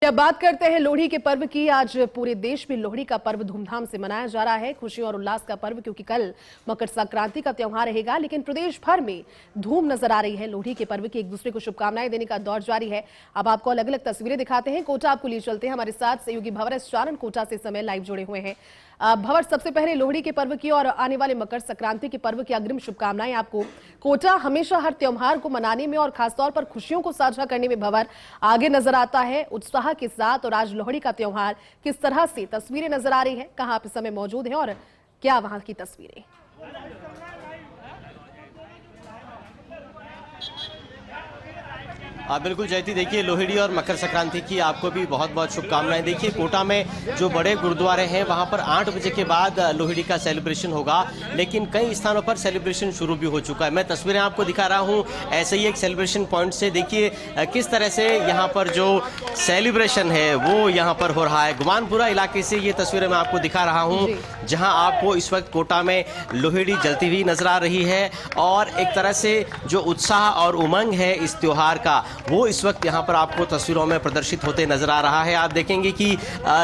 अब बात करते हैं लोहड़ी के पर्व की। आज पूरे देश में लोहड़ी का पर्व धूमधाम से मनाया जा रहा है। खुशी और उल्लास का पर्व, क्योंकि कल मकर संक्रांति का त्योहार रहेगा। लेकिन प्रदेश भर में धूम नजर आ रही है। लोहड़ी के पर्व की एक दूसरे को शुभकामनाएं देने का दौर जारी है। अब आपको अलग अलग तस्वीरें दिखाते हैं। कोटा आपको लिए चलते हैं। हमारे साथ सहयोगी भंवर एस चारण कोटा से समय लाइव जुड़े हुए हैं। भंवर, सबसे पहले लोहड़ी के पर्व की और आने वाले मकर संक्रांति के पर्व की अग्रिम शुभकामनाएं आपको। कोटा हमेशा हर त्योहार को मनाने में और खासतौर पर खुशियों को साझा करने में भंवर आगे नजर आता है उत्साह के साथ। और आज लोहड़ी का त्योहार किस तरह से तस्वीरें नजर आ रही है, कहां आप इस समय मौजूद हैं और क्या वहां की तस्वीरें? बिल्कुल जयती, देखिए लोहड़ी और मकर संक्रांति की आपको भी बहुत बहुत शुभकामनाएं। देखिए कोटा में जो बड़े गुरुद्वारे हैं वहां पर 8 बजे के बाद लोहड़ी का सेलिब्रेशन होगा, लेकिन कई स्थानों पर सेलिब्रेशन शुरू भी हो चुका है। मैं तस्वीरें आपको दिखा रहा हूं ऐसे ही एक सेलिब्रेशन पॉइंट से। देखिए किस तरह से यहाँ पर जो सेलिब्रेशन है वो यहाँ पर हो रहा है। गुमानपुरा इलाके से ये तस्वीरें मैं आपको दिखा रहा हूँ, जहाँ आपको इस वक्त कोटा में लोहड़ी जलती हुई नजर आ रही है। और एक तरह से जो उत्साह और उमंग है इस त्योहार का, वो इस वक्त यहाँ पर आपको तस्वीरों में प्रदर्शित होते नजर आ रहा है। आप देखेंगे कि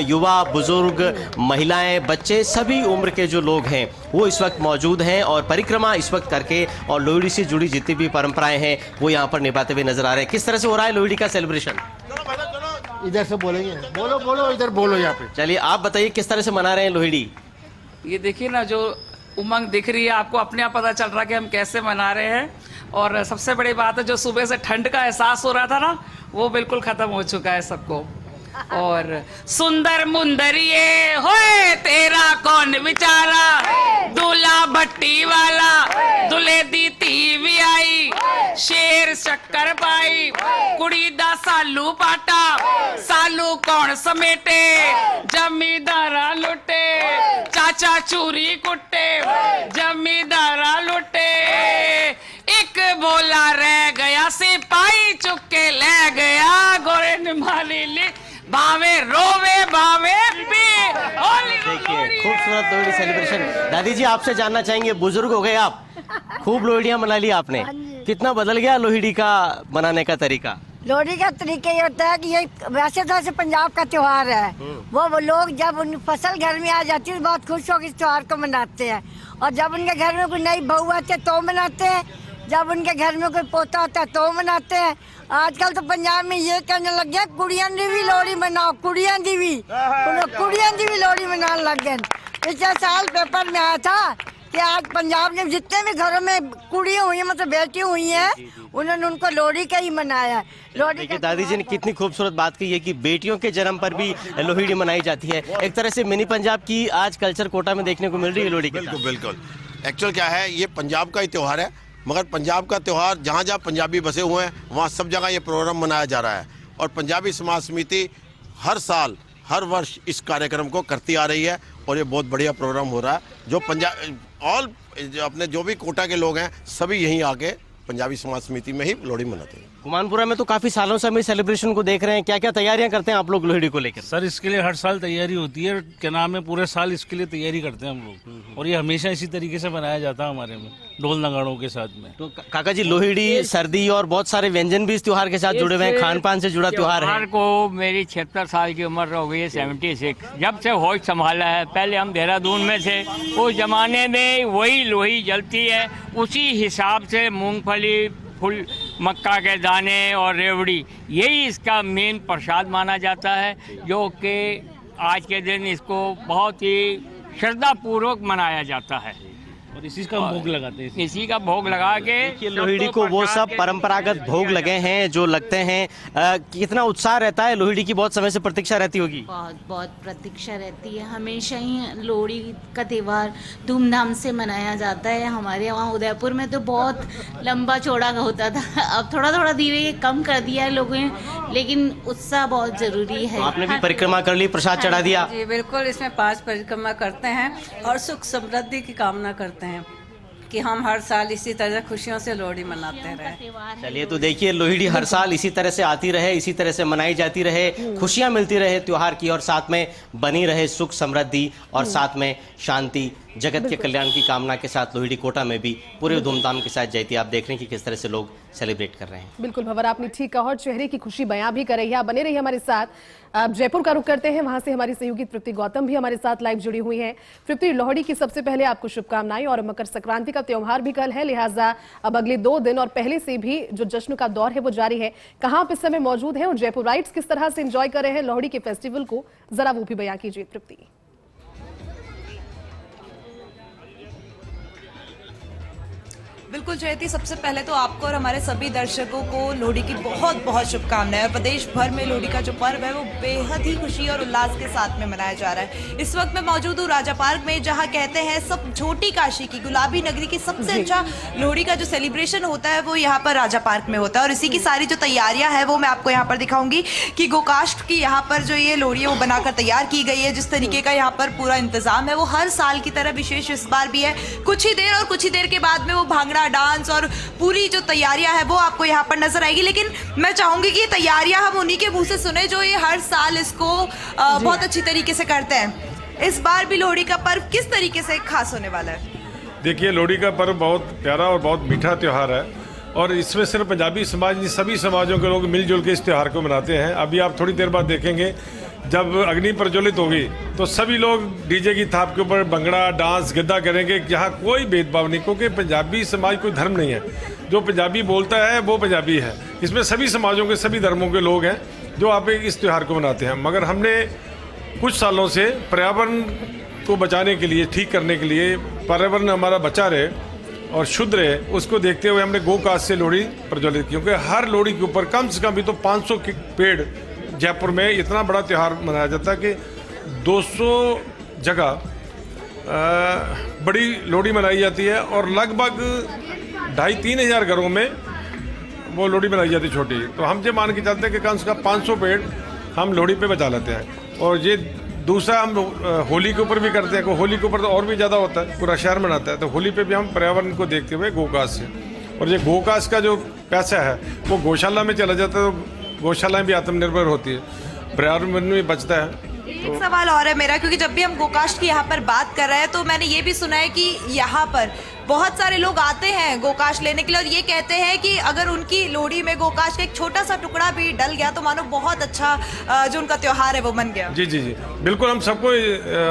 युवा, बुजुर्ग, महिलाएं, बच्चे, सभी उम्र के जो लोग हैं वो इस वक्त मौजूद हैं और परिक्रमा इस वक्त करके और लोहड़ी से जुड़ी जितनी भी परंपराएं हैं वो यहाँ पर निभाते हुए नजर आ रहे हैं। किस तरह से हो रहा है लोहड़ी का सेलिब्रेशन? इधर से बोलेंगे, बोलो बोलो, इधर बोलो यहाँ पे। चलिए आप बताइए किस तरह से मना रहे हैं लोहड़ी? ये देखिए ना, जो उमंग दिख रही है आपको, अपने आप पता चल रहा है कि हम कैसे मना रहे हैं। और सबसे बड़ी बात है, जो सुबह से ठंड का एहसास हो रहा था ना, वो बिल्कुल खत्म हो चुका है सबको। और सुंदर मुंदरिए होए तेरा कौन विचारा, दूल्हा भट्टी वाला दुल्हे दी धी भी आई, शेर शक्कर पाई कुड़ी दा सालू पाटा, सालू कौन समेटे जमींदारा लुटे, चाचा चूरी कुट्टे जमींदारा लुटे, एक बोला रह गया सिपाही चुक के ले गया, गोरे निमाली ली बावे रोवे बावे भी। देखिए खूबसूरत लोहड़ी सेलिब्रेशन। दादी जी आपसे जानना चाहेंगे, बुजुर्ग हो गए आप, खूब लोहड़ियां मना ली आपने, कितना बदल गया लोहड़ी का मनाने का तरीका? लोहड़ी का तरीका ये होता है कि ये वैसे तो ऐसे पंजाब का त्योहार है। वो लोग जब उन फसल घर में आ जाती है बहुत खुश होकर इस त्योहार को मनाते हैं। और जब उनके घर में कोई नई बहू आती है तो मनाते हैं, जब उनके घर में कोई पोता आता है तो मनाते हैं। आजकल तो पंजाब में ये कहने लग गया कुड़ियां दी भी लोहड़ी मनाओ, कुड़ियां दी भी लोहड़ी मनाने लग गए। पिछले साल पेपर में आया था कि आज पंजाब में जितने भी घरों में कुड़ियां हुई हैं, मतलब बेटी हुई हैं, उन्होंने उनको लोहड़ी का ही मनाया। लोहड़ी देखिए दादी जी ने कितनी खूबसूरत बात की है कि बेटियों के जन्म पर भी लोहड़ी मनाई जाती है। एक तरह से मिनी पंजाब की आज कल्चर कोटा में देखने को मिल रही है लोहड़ी। बिल्कुल बिल्कुल। एक्चुअल क्या है, ये पंजाब का ही त्योहार है, मगर पंजाब का त्योहार जहाँ जहाँ पंजाबी बसे हुए हैं वहाँ सब जगह ये प्रोग्राम मनाया जा रहा है। और पंजाबी समाज समिति हर साल हर वर्ष इस कार्यक्रम को करती आ रही है और ये बहुत बढ़िया प्रोग्राम हो रहा है। जो ऑल अपने जो भी कोटा के लोग हैं सभी यहीं आके पंजाबी समाज समिति में ही लोहड़ी मनाते हैं। गुमानपुरा में तो काफी सालों से हम इस सेलिब्रेशन को देख रहे हैं, क्या क्या तैयारियां करते हैं आप लोग लोहड़ी को लेकर? सर इसके लिए हर साल तैयारी होती है, क्या नाम है, पूरे साल इसके लिए तैयारी करते हैं हम लोग। और ये हमेशा इसी तरीके से मनाया जाता है हमारे में, ढोल नगाड़ों के साथ में। तो काका जी, लोहड़ी, सर्दी और बहुत सारे व्यंजन भी इस त्योहार के साथ जुड़े हुए हैं, खान पान से जुड़ा त्योहार है। को मेरी 76 साल की उम्र हो गई है, 76। जब से होश संभाला है, पहले हम देहरादून में थे, उस जमाने में वही लोही जलती है, उसी हिसाब से मूंगफली, फुल मक्का के दाने और रेवड़ी, यही इसका मेन प्रसाद माना जाता है, जो कि आज के दिन इसको बहुत ही श्रद्धापूर्वक मनाया जाता है। और इसी का भोग लगाते हैं, इसी का भोग लगा के लोहड़ी को वो सब परंपरागत भोग लगे हैं जो लगते हैं। कितना उत्साह रहता है? लोहड़ी की बहुत समय से प्रतीक्षा रहती होगी। बहुत बहुत प्रतीक्षा रहती है, हमेशा ही लोहड़ी का त्योहार धूमधाम से मनाया जाता है। हमारे वहाँ उदयपुर में तो बहुत लंबा चौड़ा होता था, अब थोड़ा थोड़ा धीरे कम कर दिया है लोगों ने, लेकिन उत्साह बहुत जरूरी है। आपने भी परिक्रमा कर ली, प्रसाद चढ़ा दिया? जी बिल्कुल, इसमें 5 परिक्रमा करते हैं और सुख समृद्धि की कामना करते हैं कि हम हर साल इसी तरह खुशियों से लोहड़ी मनाते रहे। चलिए तो देखिए लोहड़ी हर साल इसी तरह से आती रहे, इसी तरह से मनाई जाती रहे, खुशियां मिलती रहे त्योहार की, और साथ में बनी रहे सुख समृद्धि और साथ में शांति जगत के कल्याण की कामना के साथ लोहड़ी कोटा में भी पूरे धूमधाम के साथ जयती आप देख रहे हैं कि किस तरह से लोग सेलिब्रेट कर रहे हैं। बिल्कुल भंवर, आपने ठीक कहा और चेहरे की खुशी बयां भी कर रही है। आप बने रहिए हमारे साथ। अब जयपुर का रुख करते हैं, वहां से हमारी सहयोगी तृप्ति गौतम भी हमारे साथ लाइव जुड़ी हुई हैं। तृप्ति, लोहड़ी की सबसे पहले आपको शुभकामनाएं और मकर संक्रांति का त्योहार भी कल है, लिहाजा अब अगले 2 दिन और पहले से भी जो जश्न का दौर है वो जारी है। कहां आप इस समय मौजूद हैं और जयपुर राइट्स किस तरह से एंजॉय कर रहे हैं लोहड़ी के फेस्टिवल को, जरा वो भी बयां कीजिए तृप्ति। बिल्कुल जयती, सबसे पहले तो आपको और हमारे सभी दर्शकों को लोहड़ी की बहुत बहुत शुभकामनाएं। और प्रदेश भर में लोहड़ी का जो पर्व है वो बेहद ही खुशी और उल्लास के साथ में मनाया जा रहा है। इस वक्त मैं मौजूद हूँ राजा पार्क में, जहाँ कहते हैं सब छोटी काशी की गुलाबी नगरी की सबसे अच्छा लोहड़ी का जो सेलिब्रेशन होता है वो यहाँ पर राजा पार्क में होता है। और इसी की सारी जो तैयारियां है वो मैं आपको यहाँ पर दिखाऊंगी कि गोकाष्ठ की यहाँ पर जो ये लोहड़ी है वो बनाकर तैयार की गई है। जिस तरीके का यहाँ पर पूरा इंतजाम है वो हर साल की तरह विशेष इस बार भी है। कुछ ही देर के बाद में वो भांगड़ा डांस और पूरी जो तैयारियां है वो आपको यहाँ पर नजर आएगी। लेकिन मैं चाहूंगी कि ये तैयारियां हम उन्हीं के मुंह से सुने जो ये हर साल इसको बहुत अच्छी तरीके से करते हैं। इस बार भी लोहड़ी का पर्व किस तरीके से खास होने वाला है? देखिए, लोहड़ी का पर्व बहुत प्यारा और बहुत मीठा त्यौहार है और इसमें सिर्फ पंजाबी समाज नहीं, सभी समाजों के लोग मिलजुल के इस त्यौहार को मनाते हैं। अभी आप थोड़ी देर बाद देखेंगे जब अग्नि प्रज्वलित होगी तो सभी लोग डीजे की थाप के ऊपर भंगड़ा डांस गिद्दा करेंगे। यहाँ कोई भेदभाव नहीं, क्योंकि पंजाबी समाज कोई धर्म नहीं है। जो पंजाबी बोलता है वो पंजाबी है। इसमें सभी समाजों के सभी धर्मों के लोग हैं जो आप इस त्यौहार को मनाते हैं। मगर हमने कुछ सालों से पर्यावरण को बचाने के लिए, ठीक करने के लिए, पर्यावरण हमारा बचा रहे और शुद्ध रहे, उसको देखते हुए हमने गोकाश से लोहड़ी प्रज्वलित की। क्योंकि हर लोहड़ी के ऊपर कम से कम भी तो 500 पेड़, जयपुर में इतना बड़ा त्यौहार मनाया जाता है कि 200 जगह बड़ी लोहड़ी मनाई जाती है और लगभग 2,500-3 हज़ार घरों में वो लोहड़ी मनाई जाती है छोटी। तो हम ये मान के चलते हैं कि कम से कम 500 पेड़ हम लोहड़ी पे बचा लेते हैं। और ये दूसरा हम होली के ऊपर भी करते हैं। होली के ऊपर तो और भी ज़्यादा होता है, पूरा शहर मनाता है। तो होली पे भी हम पर्यावरण को देखते हुए गोकाश से, और ये गोकाश का जो पैसा है वो गौशाला में चला जाता है। तो गौशालाएं भी आत्मनिर्भर होती है, पर्यावरण भी बचता है। एक सवाल और है मेरा, क्योंकि जब भी हम गोकाष्ठ की यहाँ पर बात कर रहे हैं तो मैंने ये भी सुना है कि यहाँ पर बहुत सारे लोग आते हैं गोकाष्ठ लेने के लिए और ये कहते हैं कि अगर उनकी लोहड़ी में गोकाष्ठ का एक छोटा सा टुकड़ा भी डल गया तो मानो बहुत अच्छा जो उनका त्योहार है वो बन गया। जी जी जी, बिल्कुल हम सबको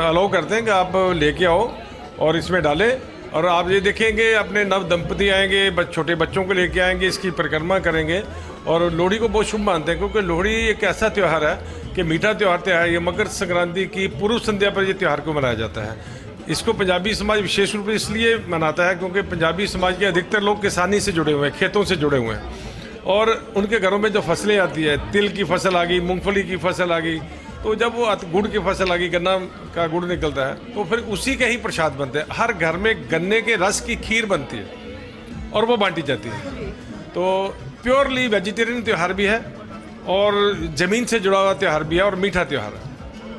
अलाउ करते हैं कि आप लेके आओ और इसमें डालें। और आप ये देखेंगे अपने नव दंपति आएंगे, छोटे बच्चों को लेके आएंगे, इसकी परिक्रमा करेंगे और लोहड़ी को बहुत शुभ मानते हैं। क्योंकि लोहड़ी एक ऐसा त्यौहार है कि मीठा त्यौहार है। ये मकर संक्रांति की पूर्व संध्या पर ये त्यौहार को मनाया जाता है। इसको पंजाबी समाज विशेष रूप से इसलिए मनाता है क्योंकि पंजाबी समाज के अधिकतर लोग किसानी से जुड़े हुए हैं, खेतों से जुड़े हुए हैं। और उनके घरों में जो फसलें आती है, तिल की फसल आ गई, मूंगफली की फसल आ गई, तो जब वो गुड़ की फसल आ गई, गन्ना का गुड़ निकलता है, तो फिर उसी के ही प्रसाद बनते हैं। हर घर में गन्ने के रस की खीर बनती है और वो बांटी जाती है। तो प्योरली वेजिटेरियन त्यौहार भी है और ज़मीन से जुड़ा हुआ त्यौहार भी है और मीठा त्यौहार है।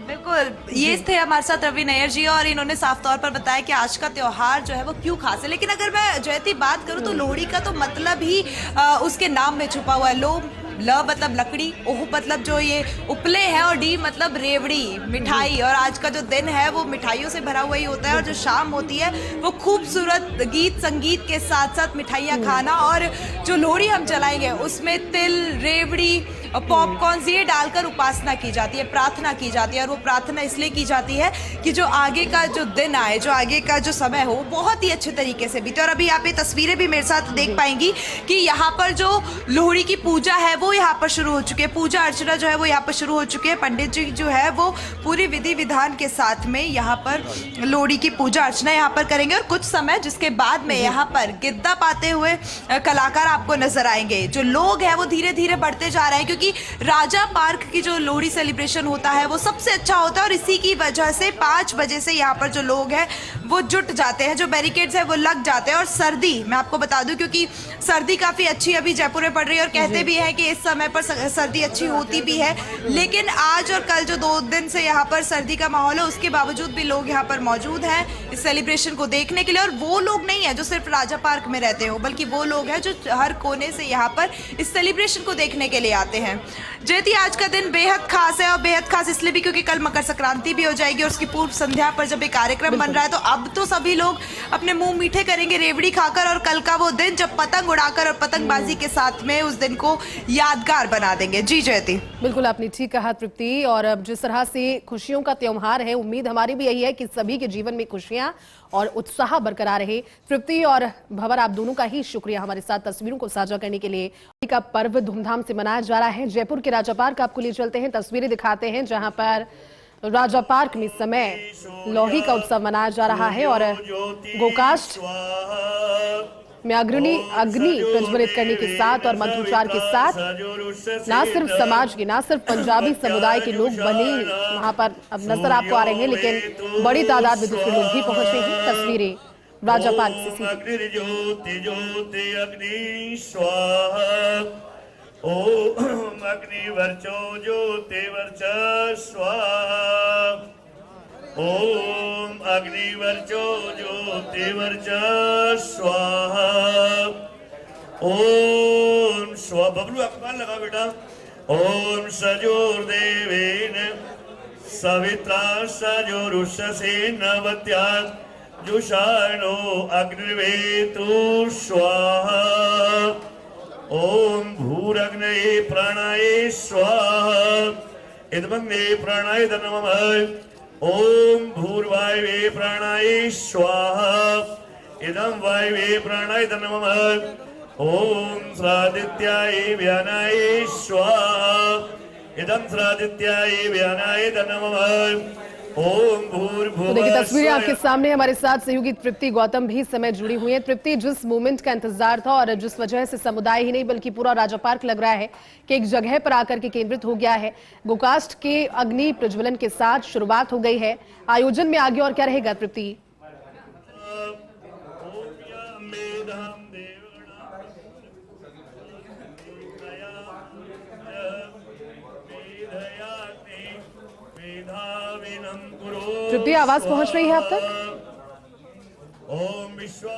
बिल्कुल, ये थे हमारे साथ रवि नैयर जी और इन्होंने साफ तौर पर बताया कि आज का त्योहार जो है वो क्यों खास है। लेकिन अगर मैं जयती बात करूं तो लोहड़ी का तो मतलब ही उसके नाम में छुपा हुआ है। ल मतलब लकड़ी, ओह मतलब जो ये उपले हैं और डी मतलब रेवड़ी, मिठाई। और आज का जो दिन है वो मिठाइयों से भरा हुआ ही होता है और जो शाम होती है वो खूबसूरत गीत संगीत के साथ साथ मिठाइयाँ खाना। और जो लोहड़ी हम जलाएंगे उसमें तिल, रेवड़ी और पॉपकॉर्न ये डालकर उपासना की जाती है, प्रार्थना की जाती है। और वो प्रार्थना इसलिए की जाती है कि जो आगे का जो दिन आए, जो आगे का जो समय हो बहुत ही अच्छे तरीके से बीते। और अभी आप ये तस्वीरें भी मेरे साथ देख पाएंगी कि यहाँ पर जो लोहड़ी की पूजा है वो यहाँ पर शुरू हो चुकी है। पूजा अर्चना जो है वो यहाँ पर शुरू हो चुकी है। पंडित जी जो है वो पूरी विधि विधान के साथ में यहाँ पर लोहड़ी की पूजा अर्चना यहाँ पर करेंगे। और कुछ समय जिसके बाद में यहाँ पर गिद्दा पाते हुए कलाकार आपको नजर आएंगे। जो लोग हैं वो धीरे धीरे बढ़ते जा रहे हैं क्योंकि राजा पार्क की जो लोहड़ी सेलिब्रेशन होता है वो सबसे अच्छा होता है। और इसी की वजह से 5 बजे से यहाँ पर जो लोग हैं वो जुट जाते हैं, जो बैरिकेड्स है वो लग जाते हैं। और सर्दी मैं आपको बता दूं क्योंकि सर्दी काफ़ी अच्छी अभी जयपुर में पड़ रही है और कहते भी हैं कि इस समय पर सर्दी अच्छी होती भी है। लेकिन आज और कल जो 2 दिन से यहाँ पर सर्दी का माहौल है उसके बावजूद भी लोग यहाँ पर मौजूद हैं इस सेलिब्रेशन को देखने के लिए। और वो लोग नहीं है जो सिर्फ राजा पार्क में रहते हो, बल्कि वो लोग हैं जो हर कोने से यहाँ पर इस सेलिब्रेशन को देखने के लिए आते हैं। हैं। जयति, आज का दिन बेहद खास है और बेहद खास इसलिए भी क्योंकि कल मकर संक्रांति भी हो जाएगी और उसकी पूर्व संध्या पर जब ये कार्यक्रम बन रहा है तो अब तो सभी लोग अपने मुंह मीठे करेंगे रेवड़ी खाकर, और कल का वो दिन जब पतंग उड़ाकर और पतंगबाजी के साथ में उस दिन को यादगार बना देंगे। जी जयति। बिल्कुल आपने ठीक कहा तृप्ति, और अब जिस तरह से खुशियों का त्योहार है, उम्मीद हमारी भी यही है कि सभी के जीवन में खुशियां और उत्साह बरकरार रहे। तृप्ति और भंवर, आप दोनों का ही शुक्रिया हमारे साथ तस्वीरों को साझा करने के लिए। लोहड़ी का पर्व धूमधाम से मनाया जा रहा है। जयपुर के राजा पार्क आपको ले चलते हैं, तस्वीरें दिखाते हैं जहां पर राजा पार्क में इस समय लोहड़ी का उत्सव मनाया जा रहा है और गोकास्ट में अग्नि प्रज्वलित करने के साथ और मंत्रोच्चार के साथ न सिर्फ समाज के, न सिर्फ पंजाबी समुदाय के लोग बने वहां पर अब नजर आपको आ रहे हैं, लेकिन बड़ी तादाद में दूसरे लोग भी पहुंचे हैं। तस्वीरें राजा पार्क से सीधी। ओम अग्नि वर्चो ज्योति वर्चा स्वाहा। ओम अग्नि वर्चो ज्योति वर्चा स्वाहा। ओम स्व बबलू अखबार लगा बेटा। ओम सजोर्देवेन सवित्रा सजोरुषसेन नवत्या जुषाणो अग्निवेतु स्वाहा। ओम भूरग्नये प्राणाये स्वाहा। इदमग्ने प्राणाय नमः। ओम भूर्वायवे प्राणाय स्वाहा। इदं वायवे प्राणाय नमः। ओम श्रादित्याय व्यानाय स्वाहा। इदं श्रादित्याय व्यानाय नमः। ओम भूर्भुवः। देखिए तस्वीरें आपके सामने, हमारे साथ सहयोगी तृप्ति गौतम भी इस समय जुड़ी हुई है। तृप्ति, जिस मोमेंट का इंतजार था और जिस वजह से समुदाय ही नहीं बल्कि पूरा राजा पार्क लग रहा है कि एक जगह पर आकर के केंद्रित हो गया है, गोकास्ट के अग्नि प्रज्वलन के साथ शुरुआत हो गई है। आयोजन में आगे और क्या रहेगा तृप्ति? तृप्ति, आवाज पहुंच रही है अब तक? ओम विश्व।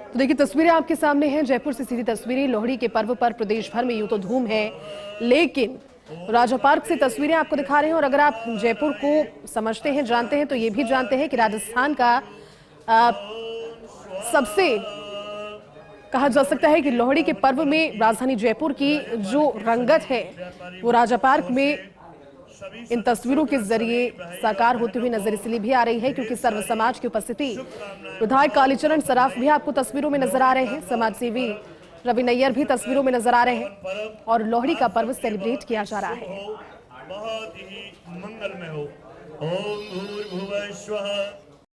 तो देखिए तस्वीरें आपके सामने हैं, जयपुर से सीधी तस्वीरें। लोहड़ी के पर्व पर प्रदेश भर में यूं तो धूम है, लेकिन राजा पार्क से तस्वीरें आपको दिखा रहे हैं। और अगर आप जयपुर को समझते हैं, जानते हैं, तो ये भी जानते हैं कि राजस्थान का सबसे कहा जा सकता है कि लोहड़ी के पर्व में राजधानी जयपुर की जो रंगत है वो राजा पार्क में इन तस्वीरों के जरिए साकार होती हुई नजर इसलिए भी आ रही है क्योंकि सर्व समाज की उपस्थिति। विधायक कालीचरण सराफ भी आपको तस्वीरों में नजर आ रहे हैं, समाज सेवी रवि नैयर भी तस्वीरों में नजर आ रहे हैं और लोहड़ी का पर्व सेलिब्रेट किया जा रहा है। बहुत ही मंगलमय हो। ओम भूर्भुवः स्वः।